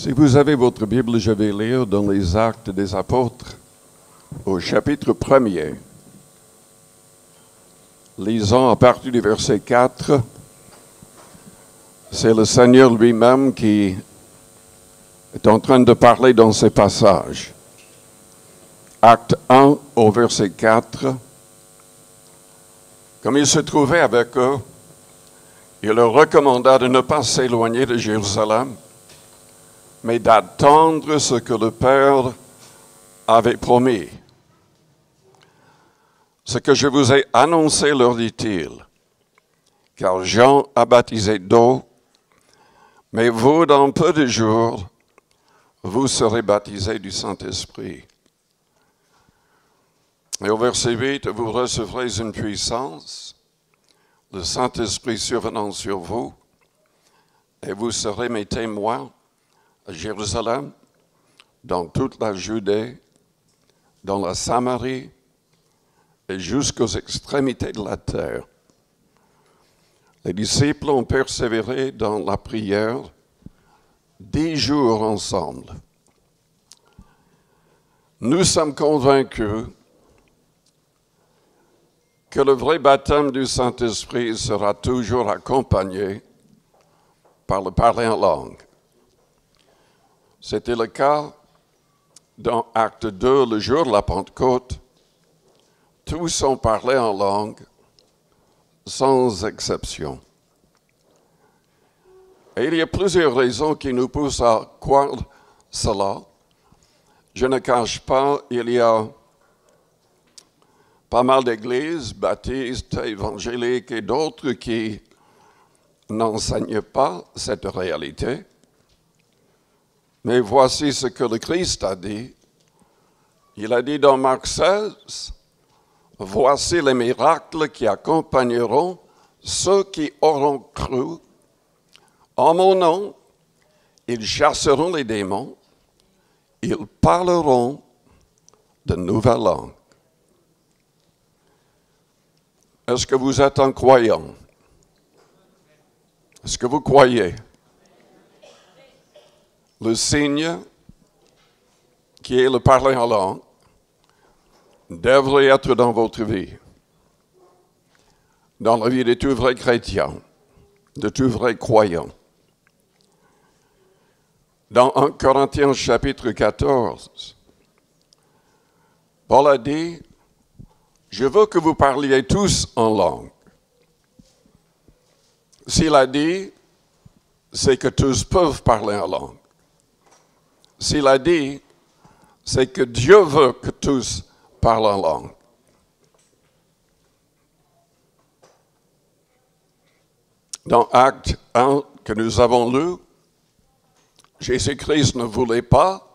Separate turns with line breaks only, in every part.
Si vous avez votre Bible, je vais lire dans les Actes des Apôtres, au chapitre 1er. Lisons à partir du verset 4. C'est le Seigneur lui-même qui est en train de parler dans ces passages. Acte 1 au verset 4. Comme il se trouvait avec eux, il leur recommanda de ne pas s'éloigner de Jérusalem, mais d'attendre ce que le Père avait promis. Ce que je vous ai annoncé, leur dit-il, car Jean a baptisé d'eau, mais vous, dans peu de jours, vous serez baptisés du Saint-Esprit. Et au verset 8, vous recevrez une puissance, le Saint-Esprit survenant sur vous, et vous serez mes témoins à Jérusalem, dans toute la Judée, dans la Samarie et jusqu'aux extrémités de la terre. Les disciples ont persévéré dans la prière 10 jours ensemble. Nous sommes convaincus que le vrai baptême du Saint-Esprit sera toujours accompagné par le parler en langue. C'était le cas dans Acte 2, le jour de la Pentecôte. Tous ont parlé en langue, sans exception. Et il y a plusieurs raisons qui nous poussent à croire cela. Je ne cache pas, il y a pas mal d'églises, baptistes, évangéliques et d'autres qui n'enseignent pas cette réalité. Mais voici ce que le Christ a dit. Il a dit dans Marc 16, « Voici les miracles qui accompagneront ceux qui auront cru. En mon nom, ils chasseront les démons, ils parleront de nouvelles langues. » Est-ce que vous êtes un croyant? Est-ce que vous croyez? Le signe, qui est le parler en langue, devrait être dans votre vie, dans la vie de tout vrai chrétien, de tout vrai croyant. Dans 1 Corinthiens chapitre 14, Paul a dit, « Je veux que vous parliez tous en langue. » S'il a dit, c'est que tous peuvent parler en langue. S'il a dit, c'est que Dieu veut que tous parlent en langue. Dans Acte 1 que nous avons lu, Jésus-Christ ne voulait pas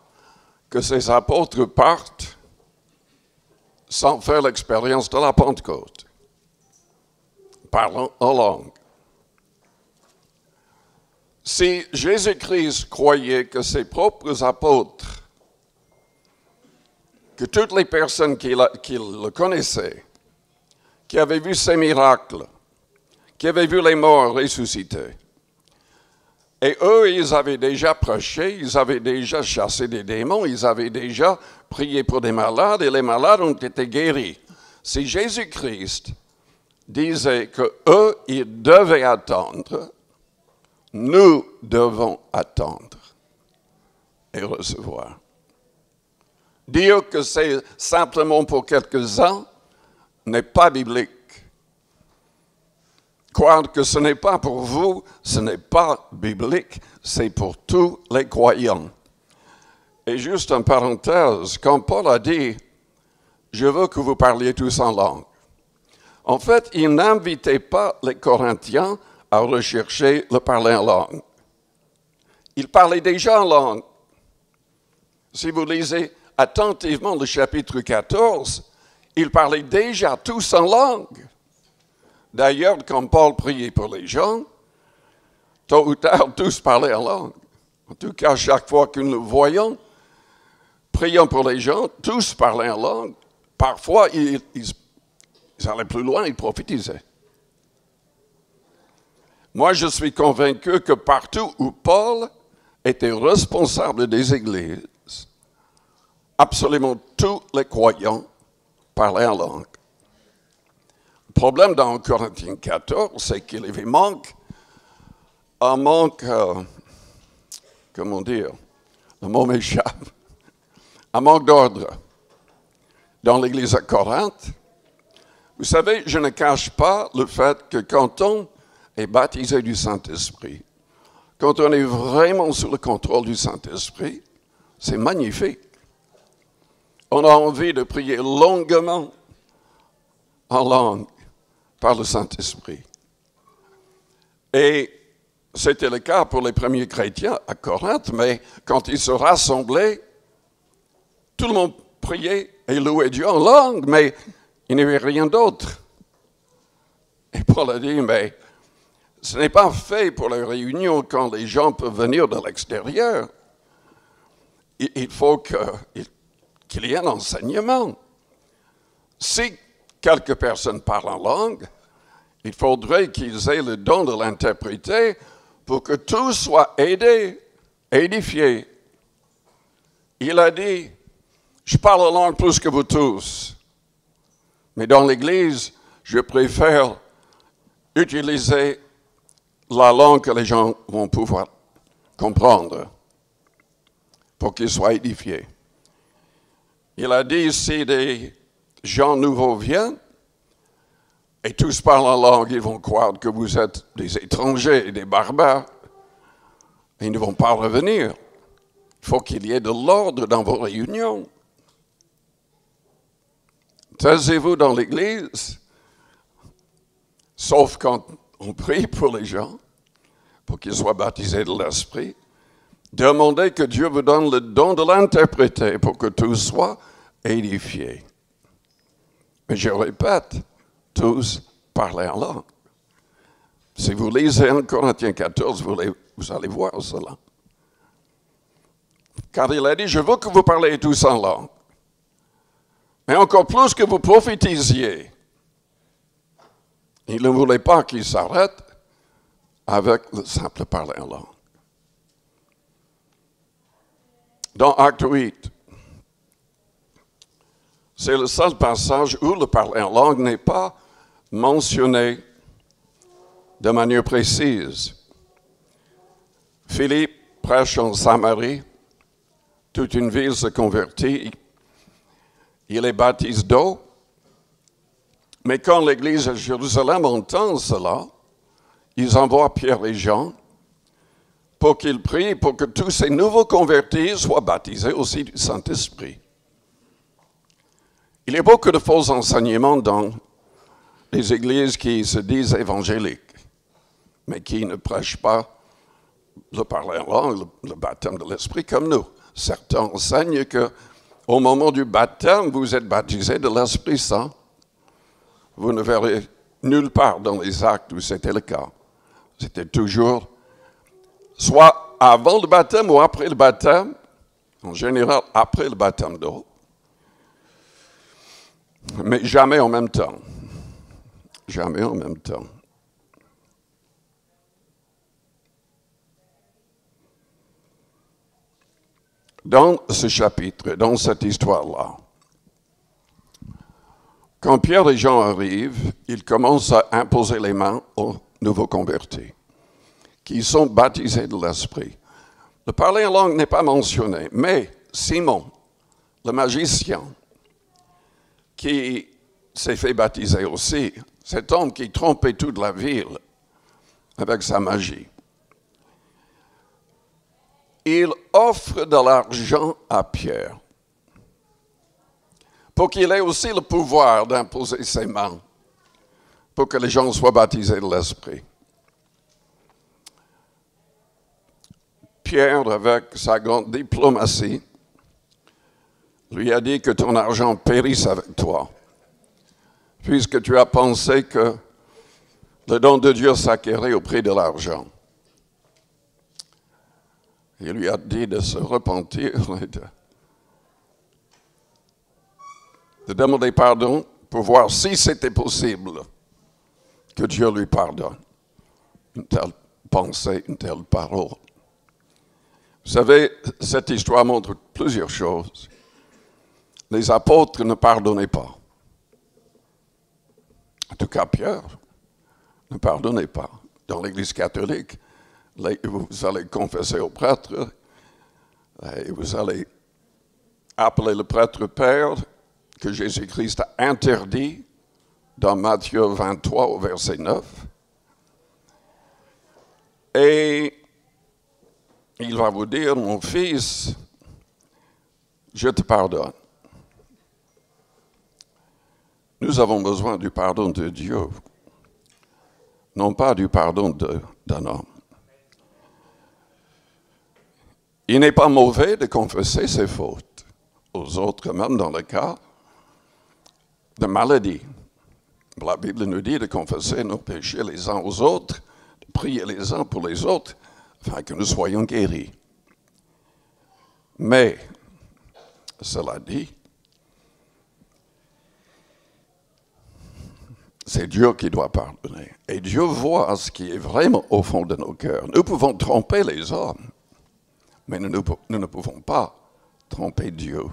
que ses apôtres partent sans faire l'expérience de la Pentecôte, parlant en langue. Si Jésus-Christ croyait que ses propres apôtres, que toutes les personnes qui le connaissaient, qui avaient vu ses miracles, qui avaient vu les morts ressuscités, et eux, ils avaient déjà prêché, ils avaient déjà chassé des démons, ils avaient déjà prié pour des malades, et les malades ont été guéris. Si Jésus-Christ disait qu'eux, ils devaient attendre, nous devons attendre et recevoir. Dire que c'est simplement pour quelques-uns n'est pas biblique. Croire que ce n'est pas pour vous, ce n'est pas biblique, c'est pour tous les croyants. Et juste en parenthèse, quand Paul a dit « Je veux que vous parliez tous en langue », en fait, il n'invitait pas les Corinthiens à rechercher le parler en langue. Il parlait déjà en langue. Si vous lisez attentivement le chapitre 14, il parlait déjà tous en langue. D'ailleurs, quand Paul priait pour les gens, tôt ou tard, tous parlaient en langue. En tout cas, chaque fois que nous le voyons, priant pour les gens, tous parlaient en langue. Parfois, ils allaient plus loin, ils prophétisaient. Moi, je suis convaincu que partout où Paul étaient responsables des églises, absolument tous les croyants parlaient en langue. Le problème dans Corinthiens 14, c'est qu'il y manque un manque, comment dire, le mot m'échappe, un manque d'ordre dans l'Église à Corinthe. Vous savez, je ne cache pas le fait que quand on est baptisé du Saint-Esprit, quand on est vraiment sous le contrôle du Saint-Esprit, c'est magnifique. On a envie de prier longuement en langue par le Saint-Esprit. Et c'était le cas pour les premiers chrétiens à Corinthe, mais quand ils se rassemblaient, tout le monde priait et louait Dieu en langue, mais il n'y avait rien d'autre. Et Paul a dit, mais ce n'est pas fait pour la réunion quand les gens peuvent venir de l'extérieur. Il faut qu'il y ait un enseignement. Si quelques personnes parlent en langue, il faudrait qu'ils aient le don de l'interpréter pour que tous soient aidés, édifiés. Il a dit, je parle en langue plus que vous tous, mais dans l'Église, je préfère utiliser la langue que les gens vont pouvoir comprendre pour qu'ils soient édifiés. Il a dit, si des gens nouveaux viennent et tous parlent en langue, ils vont croire que vous êtes des étrangers et des barbares et ils ne vont pas revenir. Il faut qu'il y ait de l'ordre dans vos réunions. Taisez-vous dans l'Église, sauf quand on prie pour les gens, pour qu'ils soient baptisés de l'Esprit. Demandez que Dieu vous donne le don de l'interpréter pour que tous soient édifiés. Mais je répète, tous parlaient en langue. Si vous lisez 1 Corinthiens 14, vous allez voir cela. Car il a dit, je veux que vous parliez tous en langue. Mais encore plus que vous prophétisiez. Il ne voulait pas qu'il s'arrête avec le simple parler en langue. Dans Acte 8, c'est le seul passage où le parler en langue n'est pas mentionné de manière précise. Philippe prêche en Samarie, toute une ville se convertit, il les baptise d'eau, mais quand l'Église à Jérusalem entend cela, ils envoient Pierre et Jean pour qu'ils prient pour que tous ces nouveaux convertis soient baptisés aussi du Saint-Esprit. Il y a beaucoup de faux enseignements dans les églises qui se disent évangéliques, mais qui ne prêchent pas le parler en langue, le baptême de l'Esprit comme nous. Certains enseignent qu'au moment du baptême, vous êtes baptisés de l'Esprit Saint. Vous ne verrez nulle part dans les actes où c'était le cas. C'était toujours soit avant le baptême ou après le baptême, en général après le baptême d'eau, mais jamais en même temps. Jamais en même temps. Dans ce chapitre, dans cette histoire-là, quand Pierre et Jean arrivent, ils commencent à imposer les mains aux nouveaux convertis, qui sont baptisés de l'Esprit. Le parler en langue n'est pas mentionné, mais Simon, le magicien, qui s'est fait baptiser aussi, cet homme qui trompait toute la ville avec sa magie, il offre de l'argent à Pierre pour qu'il ait aussi le pouvoir d'imposer ses mains pour que les gens soient baptisés de l'Esprit. Pierre, avec sa grande diplomatie, lui a dit que ton argent périsse avec toi, puisque tu as pensé que le don de Dieu s'acquérait au prix de l'argent. Il lui a dit de se repentir et de demander pardon pour voir si c'était possible que Dieu lui pardonne une telle pensée, une telle parole. Vous savez, cette histoire montre plusieurs choses. Les apôtres ne pardonnaient pas. En tout cas, Pierre ne pardonnait pas. Dans l'Église catholique, vous allez confesser au prêtre et vous allez appeler le prêtre Père que Jésus-Christ a interdit dans Matthieu 23 au verset 9. Et il va vous dire, mon fils, je te pardonne. Nous avons besoin du pardon de Dieu, non pas du pardon d'un homme. Il n'est pas mauvais de confesser ses fautes aux autres, même dans le cas de maladie. La Bible nous dit de confesser nos péchés les uns aux autres, de prier les uns pour les autres, afin que nous soyons guéris. Mais, cela dit, c'est Dieu qui doit pardonner. Et Dieu voit ce qui est vraiment au fond de nos cœurs. Nous pouvons tromper les hommes, mais nous ne pouvons pas tromper Dieu.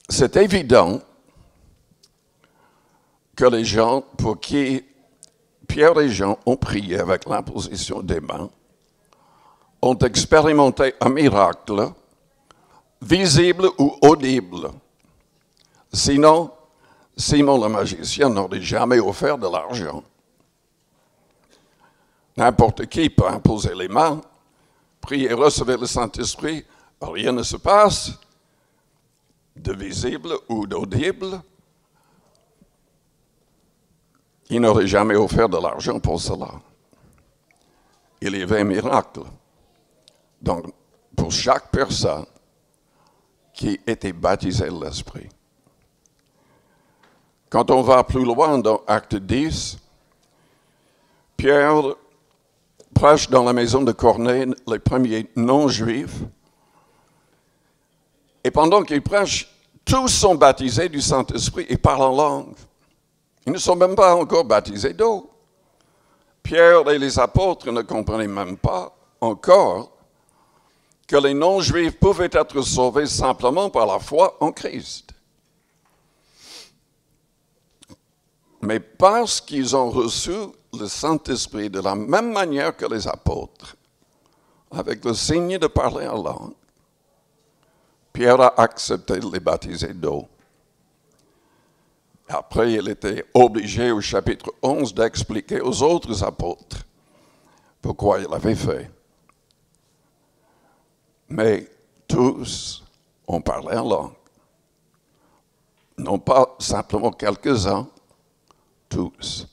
C'est évident que les gens pour qui Pierre et Jean ont prié avec l'imposition des mains ont expérimenté un miracle visible ou audible. Sinon, Simon le magicien n'aurait jamais offert de l'argent. N'importe qui peut imposer les mains, prier et recevoir le Saint-Esprit, rien ne se passe de visible ou d'audible. Il n'aurait jamais offert de l'argent pour cela. Il y avait un miracle. Donc, pour chaque personne qui était baptisée de l'Esprit. Quand on va plus loin dans Acte 10, Pierre prêche dans la maison de Corneille les premiers non-juifs. Et pendant qu'il prêche, tous sont baptisés du Saint-Esprit et parlent en langue. Ils ne sont même pas encore baptisés d'eau. Pierre et les apôtres ne comprenaient même pas encore que les non-juifs pouvaient être sauvés simplement par la foi en Christ. Mais parce qu'ils ont reçu le Saint-Esprit de la même manière que les apôtres, avec le signe de parler en langue, Pierre a accepté de les baptiser d'eau. Après, il était obligé au chapitre 11 d'expliquer aux autres apôtres pourquoi il l'avait fait. Mais tous ont parlé en langue. Non pas simplement quelques-uns, tous.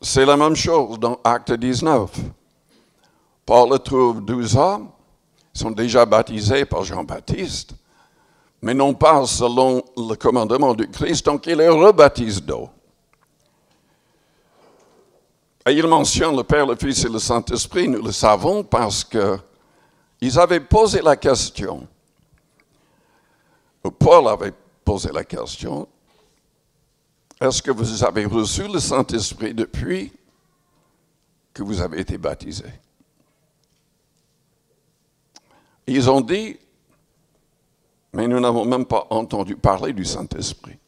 C'est la même chose dans Acte 19. Paul trouve 12 hommes, ils sont déjà baptisés par Jean-Baptiste, mais non pas selon le commandement du Christ, donc il les rebaptise d'eau. Et il mentionne le Père, le Fils et le Saint-Esprit, nous le savons parce qu'ils avaient posé la question, ou Paul avait posé la question, est-ce que vous avez reçu le Saint-Esprit depuis que vous avez été baptisés? Ils ont dit, mais nous n'avons même pas entendu parler du Saint-Esprit.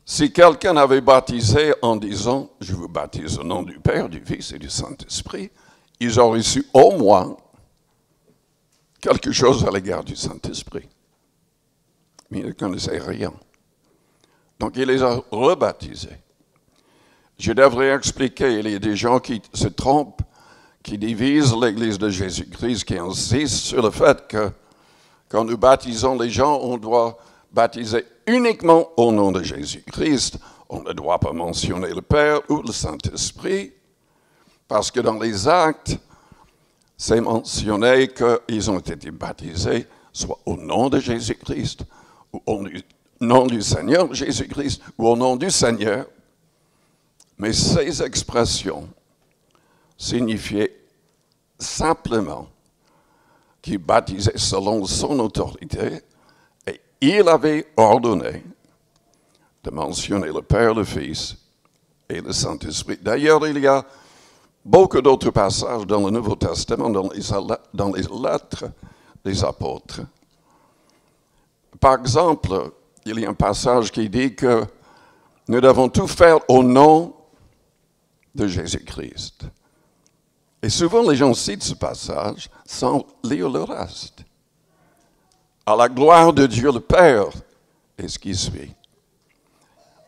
Si quelqu'un avait baptisé en disant, je vous baptise au nom du Père, du Fils et du Saint-Esprit, ils auraient su au moins quelque chose à l'égard du Saint-Esprit. Mais ils ne connaissaient rien. Donc il les a rebaptisés. Je devrais expliquer, il y a des gens qui se trompent, qui divisent l'Église de Jésus-Christ, qui insistent sur le fait que quand nous baptisons les gens, on doit baptiser uniquement au nom de Jésus-Christ. On ne doit pas mentionner le Père ou le Saint-Esprit, parce que dans les actes, c'est mentionné qu'ils ont été baptisés soit au nom de Jésus-Christ, ou au nom du Seigneur Jésus-Christ, ou au nom du Seigneur. Mais ces expressions signifiait simplement qu'il baptisait selon son autorité et il avait ordonné de mentionner le Père, le Fils et le Saint-Esprit. D'ailleurs, il y a beaucoup d'autres passages dans le Nouveau Testament, dans les lettres des apôtres. Par exemple, il y a un passage qui dit que nous devons tout faire au nom de Jésus-Christ. Et souvent, les gens citent ce passage sans lire le reste. À la gloire de Dieu le Père, et ce qui suit.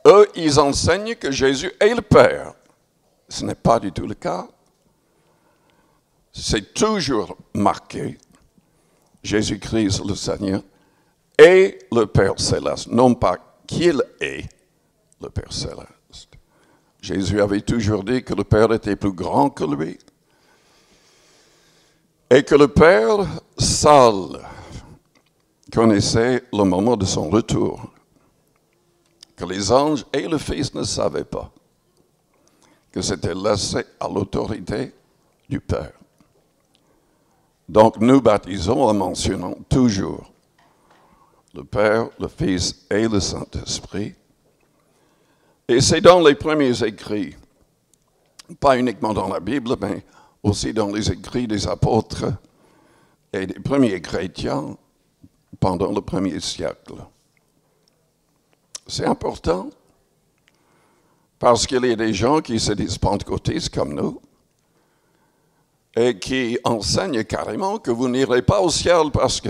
Eux, ils enseignent que Jésus est le Père. Ce n'est pas du tout le cas. C'est toujours marqué, Jésus-Christ le Seigneur est le Père céleste, non pas qu'il est le Père céleste. Jésus avait toujours dit que le Père était plus grand que lui et que le Père seul connaissait le moment de son retour, que les anges et le Fils ne savaient pas, que c'était laissé à l'autorité du Père. Donc nous baptisons en mentionnant toujours le Père, le Fils et le Saint-Esprit. Et c'est dans les premiers écrits, pas uniquement dans la Bible, mais aussi dans les écrits des apôtres et des premiers chrétiens pendant le premier siècle. C'est important parce qu'il y a des gens qui se disent pentecôtistes comme nous et qui enseignent carrément que vous n'irez pas au ciel parce que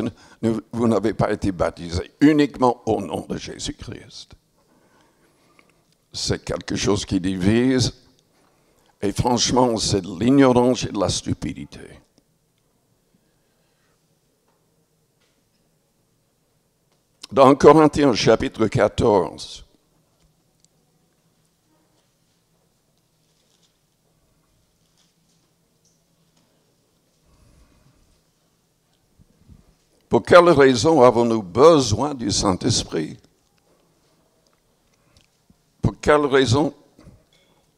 vous n'avez pas été baptisé uniquement au nom de Jésus-Christ. C'est quelque chose qui divise et franchement, c'est de l'ignorance et de la stupidité. Dans Corinthiens chapitre 14, pour quelle raison avons-nous besoin du Saint-Esprit? Pour quelle raison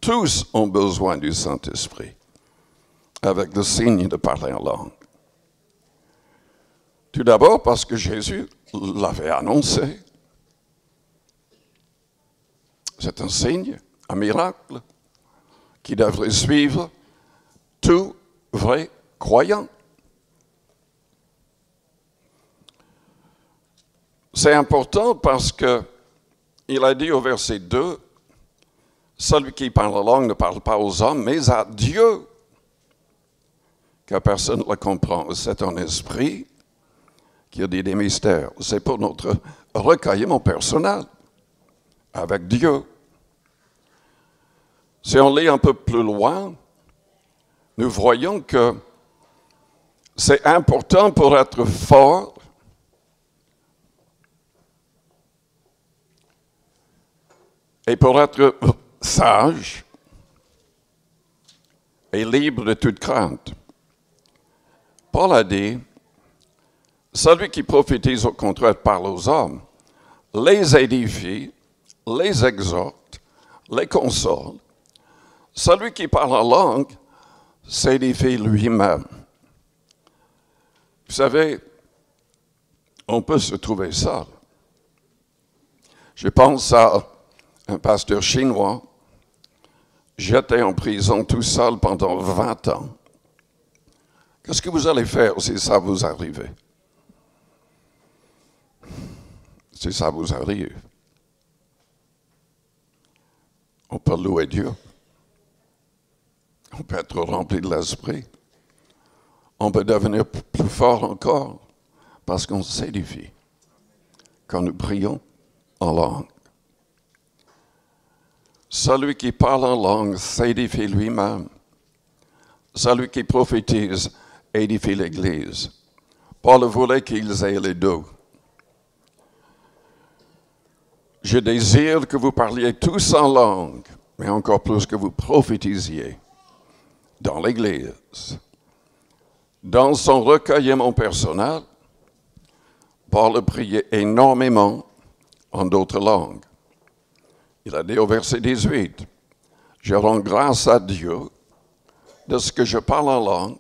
tous ont besoin du Saint-Esprit avec le signe de parler en langue? Tout d'abord parce que Jésus l'avait annoncé. C'est un signe, un miracle qui devrait suivre tout vrai croyant. C'est important parce que il a dit au verset 2, « Celui qui parle la langue ne parle pas aux hommes, mais à Dieu, car personne ne le comprend. » C'est un esprit qui a dit des mystères. C'est pour notre recueillement personnel avec Dieu. Si on lit un peu plus loin, nous voyons que c'est important pour être fort et pour être sage et libre de toute crainte. Paul a dit, celui qui prophétise au contraire parle aux hommes, les édifie, les exhorte, les console. Celui qui parle en langue s'édifie lui-même. Vous savez, on peut se trouver seul. Je pense à un pasteur chinois. J'étais en prison tout seul pendant 20 ans. Qu'est-ce que vous allez faire si ça vous arrive? Si ça vous arrive, on peut louer Dieu. On peut être rempli de l'esprit. On peut devenir plus fort encore parce qu'on s'édifie quand nous prions en langue. Celui qui parle en langue s'édifie lui-même. Celui qui prophétise édifie l'Église. Paul voulait qu'ils aient les deux. Je désire que vous parliez tous en langue, mais encore plus que vous prophétisiez dans l'Église. Dans son recueillement personnel, Paul priait énormément en d'autres langues. Il a dit au verset 18, « Je rends grâce à Dieu de ce que je parle en langue,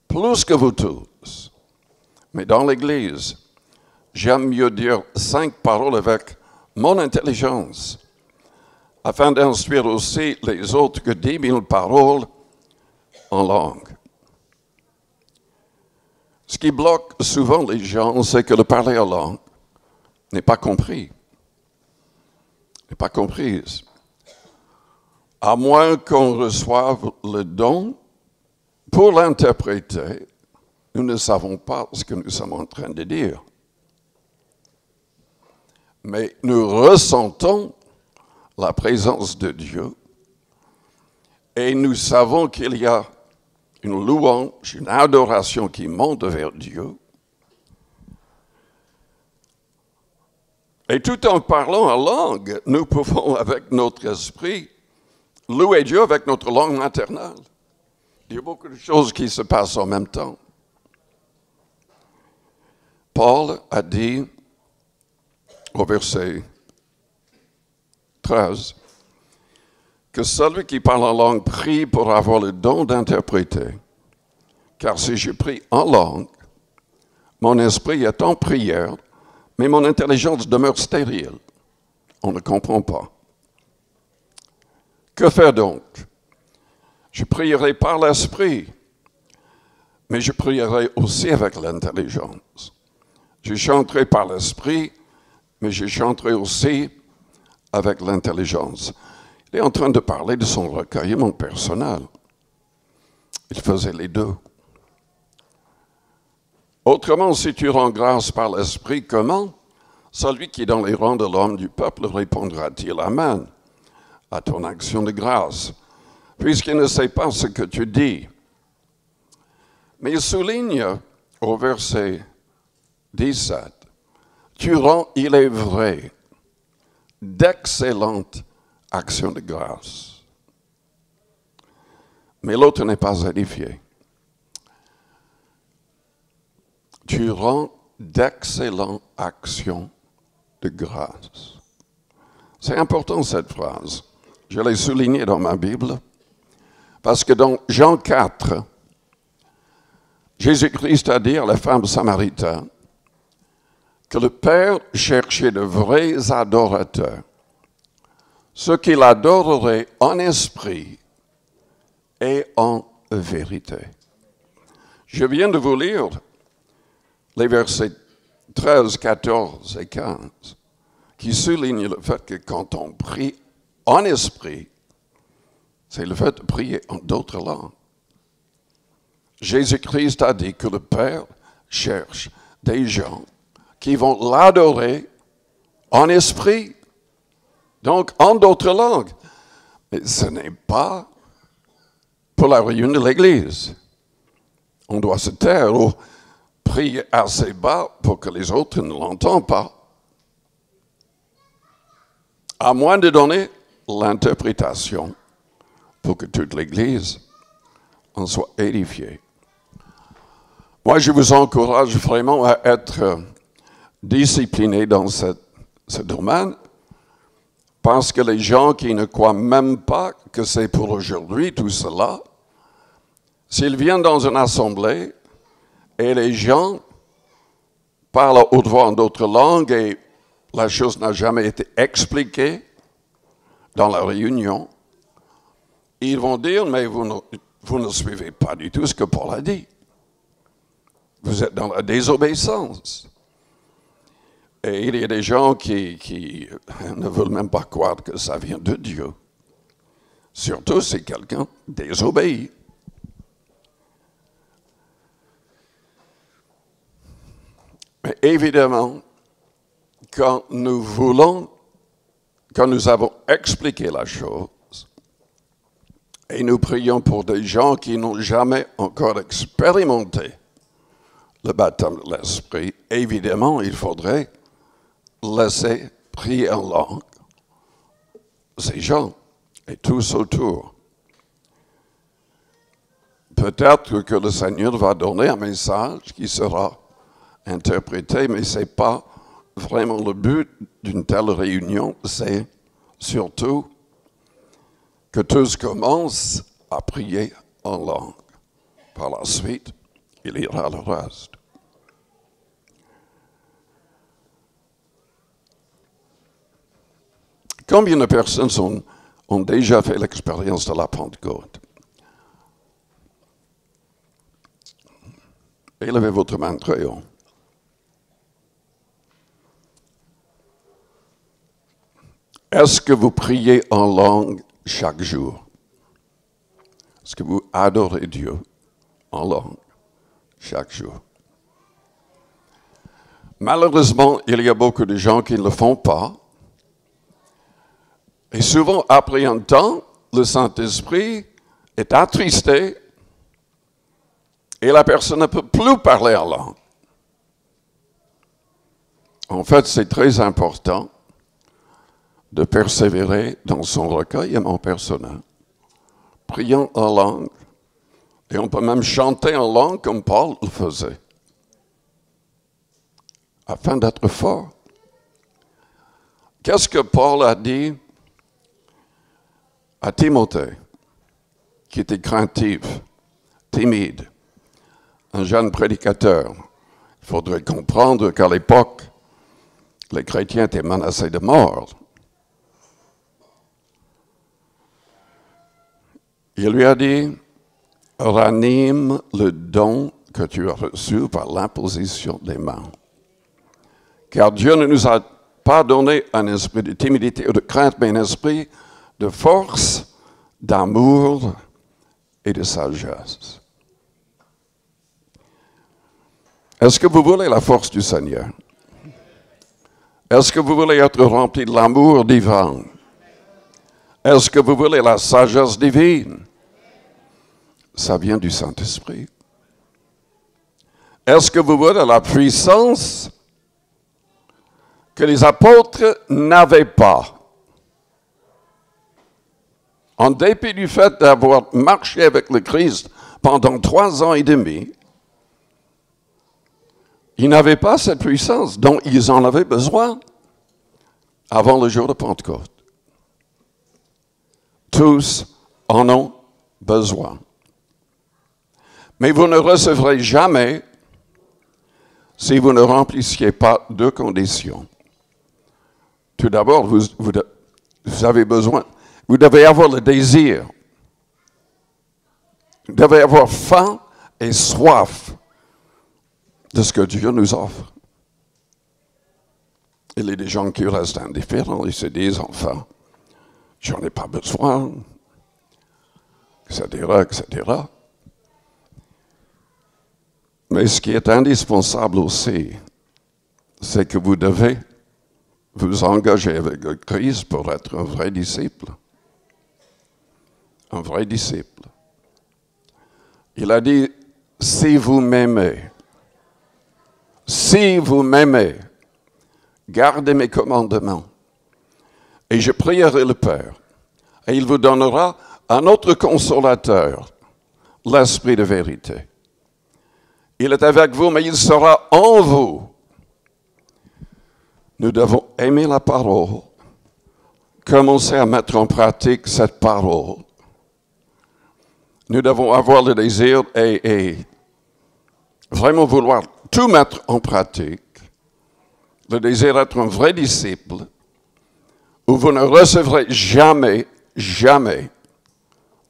plus que vous tous. Mais dans l'Église, j'aime mieux dire 5 paroles avec mon intelligence, afin d'instruire aussi les autres que 10 000 paroles en langue. Ce qui bloque souvent les gens, c'est que le parler en langue n'est pas compris. N'est pas comprise. À moins qu'on reçoive le don pour l'interpréter, nous ne savons pas ce que nous sommes en train de dire. Mais nous ressentons la présence de Dieu et nous savons qu'il y a une louange, une adoration qui monte vers Dieu. Et tout en parlant en langue, nous pouvons, avec notre esprit, louer Dieu avec notre langue maternelle. Il y a beaucoup de choses qui se passent en même temps. Paul a dit au verset 13 que celui qui parle en langue prie pour avoir le don d'interpréter. Car si je prie en langue, mon esprit est en prière, mais mon intelligence demeure stérile. On ne comprend pas. Que faire donc? Je prierai par l'esprit, mais je prierai aussi avec l'intelligence. Je chanterai par l'esprit, mais je chanterai aussi avec l'intelligence. Il est en train de parler de son recueillement personnel. Il faisait les deux. Autrement, si tu rends grâce par l'esprit, comment? Celui qui est dans les rangs de l'homme du peuple répondra-t-il Amen à ton action de grâce, puisqu'il ne sait pas ce que tu dis. Mais il souligne au verset 17, tu rends, il est vrai, d'excellentes actions de grâce. Mais l'autre n'est pas édifié. Tu rends d'excellentes actions de grâce. C'est important cette phrase. Je l'ai soulignée dans ma Bible parce que dans Jean 4, Jésus-Christ a dit à la femme samaritaine que le Père cherchait de vrais adorateurs, ceux qui l'adoreraient en esprit et en vérité. Je viens de vous lire les versets 13, 14 et 15 qui soulignent le fait que quand on prie en esprit, c'est le fait de prier en d'autres langues. Jésus-Christ a dit que le Père cherche des gens qui vont l'adorer en esprit, donc en d'autres langues. Mais ce n'est pas pour la réunion de l'Église. On doit se taire ou prier assez bas pour que les autres ne l'entendent pas. À moins de donner l'interprétation pour que toute l'Église en soit édifiée. Moi, je vous encourage vraiment à être discipliné dans ce domaine, parce que les gens qui ne croient même pas que c'est pour aujourd'hui tout cela, s'ils viennent dans une assemblée et les gens parlent à haute voix en d'autres langues et la chose n'a jamais été expliquée dans la réunion, ils vont dire, mais vous ne suivez pas du tout ce que Paul a dit. Vous êtes dans la désobéissance. Et il y a des gens qui ne veulent même pas croire que ça vient de Dieu. Surtout si quelqu'un désobéit. Mais évidemment, quand nous avons expliqué la chose, et nous prions pour des gens qui n'ont jamais encore expérimenté le baptême de l'Esprit, évidemment, il faudrait laisser prier en langue ces gens et tous autour. Peut-être que le Seigneur va donner un message qui sera interprété, mais ce n'est pas vraiment le but d'une telle réunion. C'est surtout que tous commencent à prier en langue. Par la suite, il ira le reste. Combien de personnes ont déjà fait l'expérience de la Pentecôte? Élevez votre main très haut. Est-ce que vous priez en langue chaque jour? Est-ce que vous adorez Dieu en langue chaque jour? Malheureusement, il y a beaucoup de gens qui ne le font pas. Et souvent, après un temps, le Saint-Esprit est attristé et la personne ne peut plus parler en langue. En fait, c'est très important de persévérer dans son recueillement personnel, priant en langue. Et on peut même chanter en langue comme Paul le faisait, afin d'être fort. Qu'est-ce que Paul a dit à Timothée, qui était craintif, timide, un jeune prédicateur? Il faudrait comprendre qu'à l'époque, les chrétiens étaient menacés de mort. Il lui a dit, ranime le don que tu as reçu par l'imposition des mains. Car Dieu ne nous a pas donné un esprit de timidité ou de crainte, mais un esprit de force, d'amour et de sagesse. Est-ce que vous voulez la force du Seigneur? Est-ce que vous voulez être rempli de l'amour divin? Est-ce que vous voulez la sagesse divine? Ça vient du Saint-Esprit. Est-ce que vous voulez la puissance que les apôtres n'avaient pas? En dépit du fait d'avoir marché avec le Christ pendant 3 ans et demi, ils n'avaient pas cette puissance dont ils en avaient besoin avant le jour de Pentecôte. Tous en ont besoin. Mais vous ne recevrez jamais si vous ne remplissiez pas 2 conditions. Tout d'abord, vous avez besoin, vous devez avoir le désir. Vous devez avoir faim et soif de ce que Dieu nous offre. Il y a des gens qui restent indifférents, ils se disent, enfin, j'en ai pas besoin, etc., etc. Mais ce qui est indispensable aussi, c'est que vous devez vous engager avec le Christ pour être un vrai disciple. Un vrai disciple. Il a dit, si vous m'aimez, gardez mes commandements, et je prierai le Père, et il vous donnera un autre consolateur, l'Esprit de vérité. Il est avec vous, mais il sera en vous. Nous devons aimer la parole, commencer à mettre en pratique cette parole. Nous devons avoir le désir et vraiment vouloir tout mettre en pratique. Le désir d'être un vrai disciple, où vous ne recevrez jamais, jamais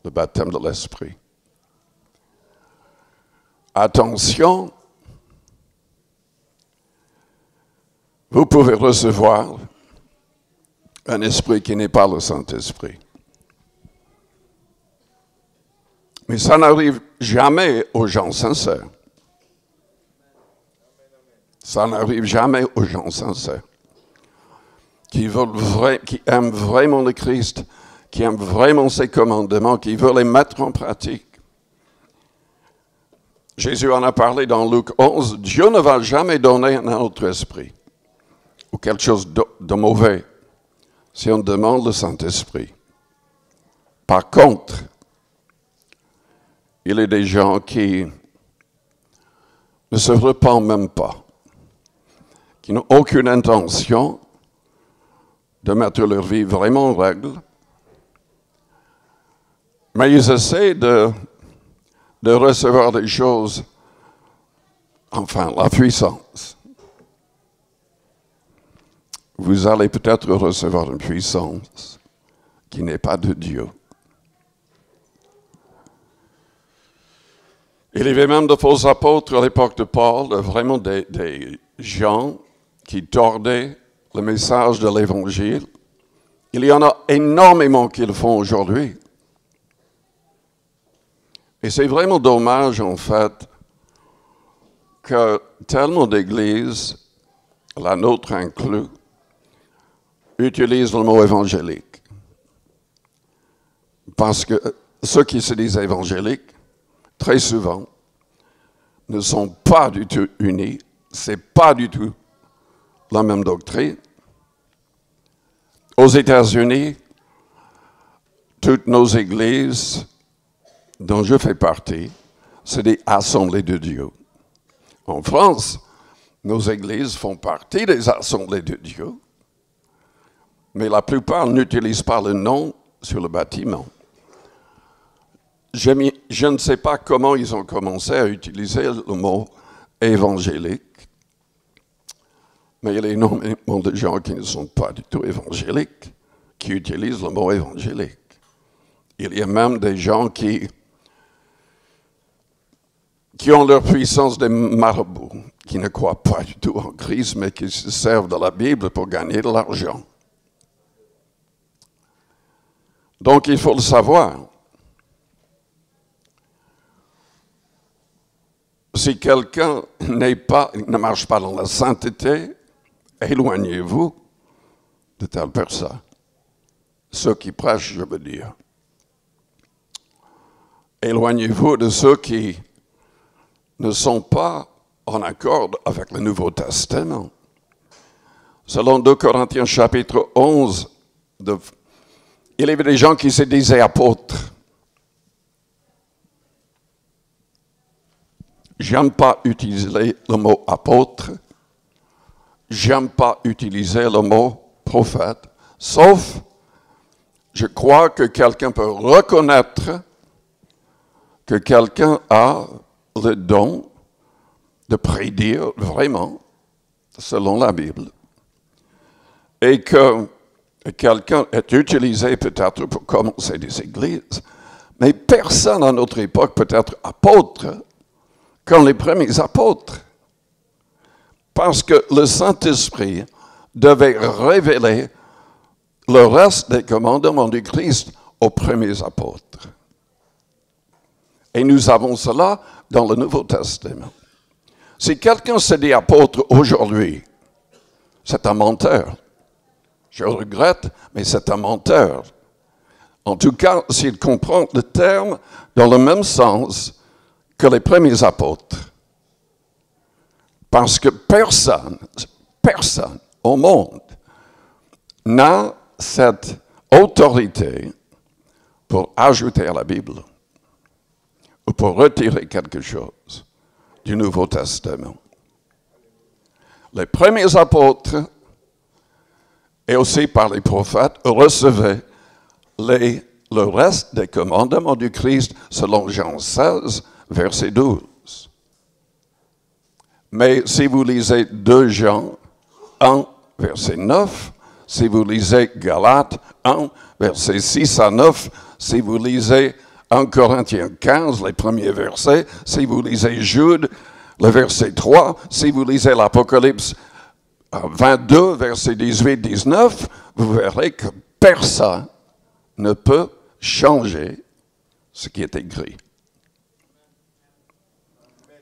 le baptême de l'Esprit. Attention, vous pouvez recevoir un esprit qui n'est pas le Saint-Esprit. Mais ça n'arrive jamais aux gens sincères. Ça n'arrive jamais aux gens sincères. Qui aiment vraiment le Christ, qui aiment vraiment ses commandements, qui veulent les mettre en pratique. Jésus en a parlé dans Luc 11. Dieu ne va jamais donner un autre esprit ou quelque chose de mauvais si on demande le Saint-Esprit. Par contre, il y a des gens qui ne se repentent même pas, qui n'ont aucune intention de mettre leur vie vraiment en règle, mais ils essaient de recevoir des choses, enfin, la puissance. vous allez peut-être recevoir une puissance qui n'est pas de Dieu. Il y avait même de faux apôtres à l'époque de Paul, vraiment des gens qui tordaient le message de l'Évangile. Il y en a énormément qui le font aujourd'hui. Et c'est vraiment dommage, en fait, que tellement d'églises, la nôtre inclus, utilisent le mot évangélique. Parce que ceux qui se disent évangéliques, très souvent, ne sont pas du tout unis. C'est pas du tout la même doctrine. Aux États-Unis, toutes nos églises dont je fais partie, c'est des assemblées de Dieu. En France, nos églises font partie des assemblées de Dieu, mais la plupart n'utilisent pas le nom sur le bâtiment. Je ne sais pas comment ils ont commencé à utiliser le mot évangélique, mais il y a énormément de gens qui ne sont pas du tout évangéliques, qui utilisent le mot évangélique. Il y a même des gens qui ont leur puissance des marabouts, qui ne croient pas du tout en Christ, mais qui se servent de la Bible pour gagner de l'argent. Donc, il faut le savoir. Si quelqu'un ne marche pas dans la sainteté, éloignez-vous de telle personne. Ceux qui prêchent, je veux dire. Éloignez-vous de ceux qui ne sont pas en accord avec le Nouveau Testament. Selon 2 Corinthiens chapitre 11, il y avait des gens qui se disaient apôtres. J'aime pas utiliser le mot apôtre. J'aime pas utiliser le mot prophète. Sauf, je crois que quelqu'un peut reconnaître que quelqu'un a le don de prédire vraiment, selon la Bible, et que quelqu'un est utilisé peut-être pour commencer des églises, mais personne à notre époque peut être apôtre comme les premiers apôtres. Parce que le Saint-Esprit devait révéler le reste des commandements du Christ aux premiers apôtres. Et nous avons cela dans le Nouveau Testament. Si quelqu'un se dit apôtre aujourd'hui, c'est un menteur. Je regrette, mais c'est un menteur. En tout cas, s'il comprend le terme dans le même sens que les premiers apôtres. Parce que personne au monde n'a cette autorité pour ajouter à la Bible ou pour retirer quelque chose du Nouveau Testament. Les premiers apôtres et aussi par les prophètes recevaient le reste des commandements du Christ selon Jean 16, verset 12. Mais si vous lisez 2 Jean 1, verset 9, si vous lisez Galates 1, verset 6 à 9, si vous lisez 1 Corinthiens 15, les premiers versets, si vous lisez Jude, le verset 3, si vous lisez l'Apocalypse 22, verset 18-19, vous verrez que personne ne peut changer ce qui est écrit.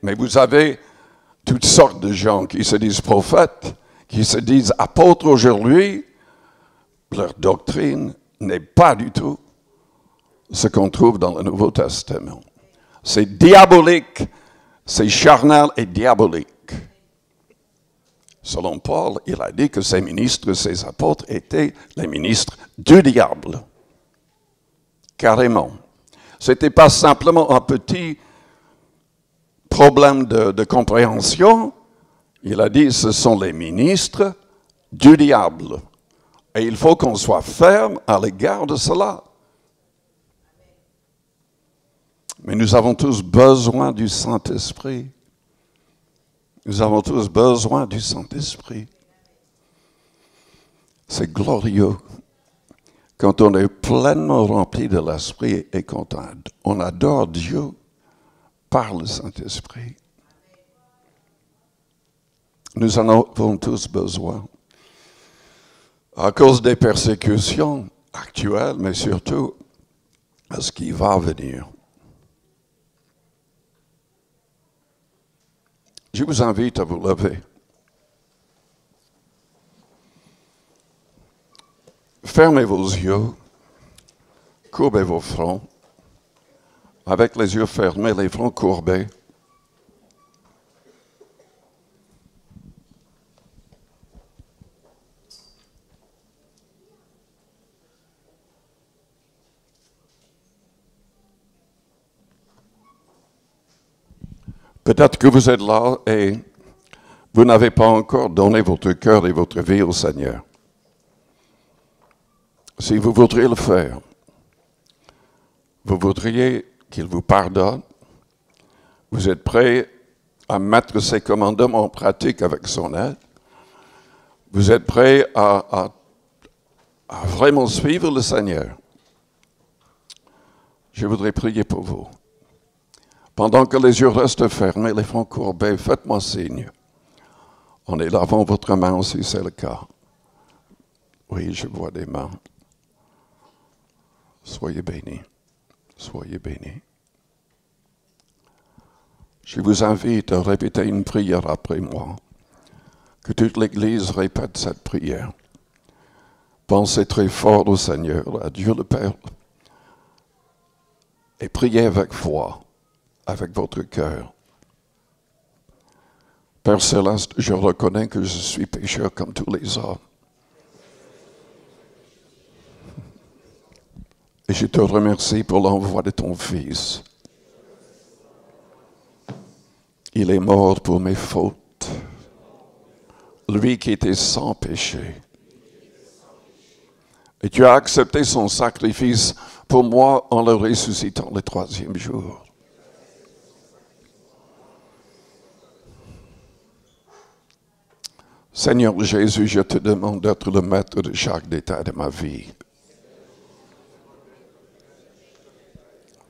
Mais vous avez toutes sortes de gens qui se disent prophètes, qui se disent apôtres aujourd'hui. Leur doctrine n'est pas du tout ce qu'on trouve dans le Nouveau Testament. C'est diabolique, c'est charnel et diabolique. Selon Paul, il a dit que ses ministres, ses apôtres étaient les ministres du diable. Carrément. Ce n'était pas simplement un petit problème de compréhension. Il a dit, ce sont les ministres du diable. Et il faut qu'on soit ferme à l'égard de cela. Mais nous avons tous besoin du Saint-Esprit. Nous avons tous besoin du Saint-Esprit. C'est glorieux quand on est pleinement rempli de l'Esprit et quand on adore Dieu par le Saint-Esprit. Nous en avons tous besoin. À cause des persécutions actuelles, mais surtout à ce qui va venir. Je vous invite à vous lever. Fermez vos yeux, courbez vos fronts, avec les yeux fermés, les fronts courbés. Peut-être que vous êtes là et vous n'avez pas encore donné votre cœur et votre vie au Seigneur. Si vous voudriez le faire, vous voudriez qu'il vous pardonne, vous êtes prêt à mettre ses commandements en pratique avec son aide, vous êtes prêt à vraiment suivre le Seigneur. Je voudrais prier pour vous. Pendant que les yeux restent fermés, les fronts courbés, faites-moi signe. En élevant votre main si c'est le cas. Oui, je vois des mains. Soyez bénis. Soyez bénis. Je vous invite à répéter une prière après moi. Que toute l'Église répète cette prière. Pensez très fort au Seigneur, à Dieu le Père. Et priez avec foi, avec votre cœur. Père Céleste, je reconnais que je suis pécheur comme tous les hommes. Et je te remercie pour l'envoi de ton Fils. Il est mort pour mes fautes. Lui qui était sans péché. Et tu as accepté son sacrifice pour moi en le ressuscitant le 3e jour. Seigneur Jésus, je te demande d'être le maître de chaque détail de ma vie.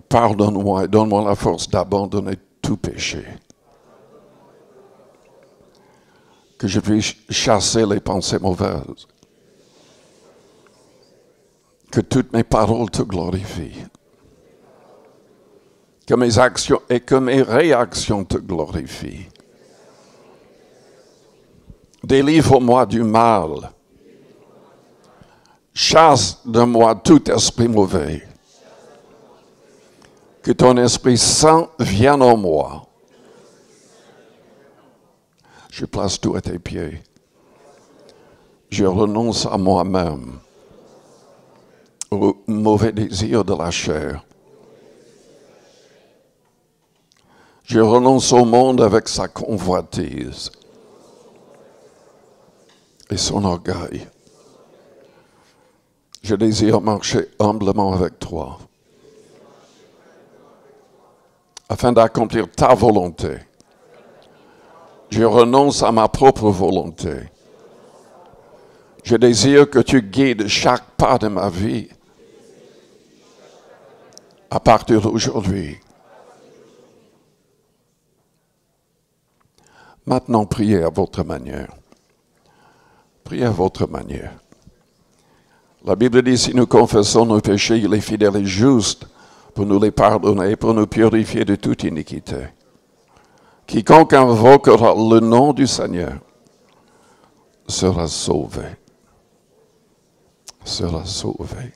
Pardonne-moi et donne-moi la force d'abandonner tout péché. Que je puisse chasser les pensées mauvaises. Que toutes mes paroles te glorifient. Que mes actions et que mes réactions te glorifient. Délivre-moi du mal. Chasse de moi tout esprit mauvais. Que ton Esprit Saint vienne en moi. Je place tout à tes pieds. Je renonce à moi-même, aux mauvais désirs de la chair. Je renonce au monde avec sa convoitise et son orgueil. Je désire marcher humblement avec toi, afin d'accomplir ta volonté. Je renonce à ma propre volonté. Je désire que tu guides chaque pas de ma vie à partir d'aujourd'hui. Maintenant, priez à votre manière. Priez à votre manière. La Bible dit, si nous confessons nos péchés, il est fidèle et juste pour nous les pardonner et pour nous purifier de toute iniquité. Quiconque invoquera le nom du Seigneur sera sauvé. Sera sauvé.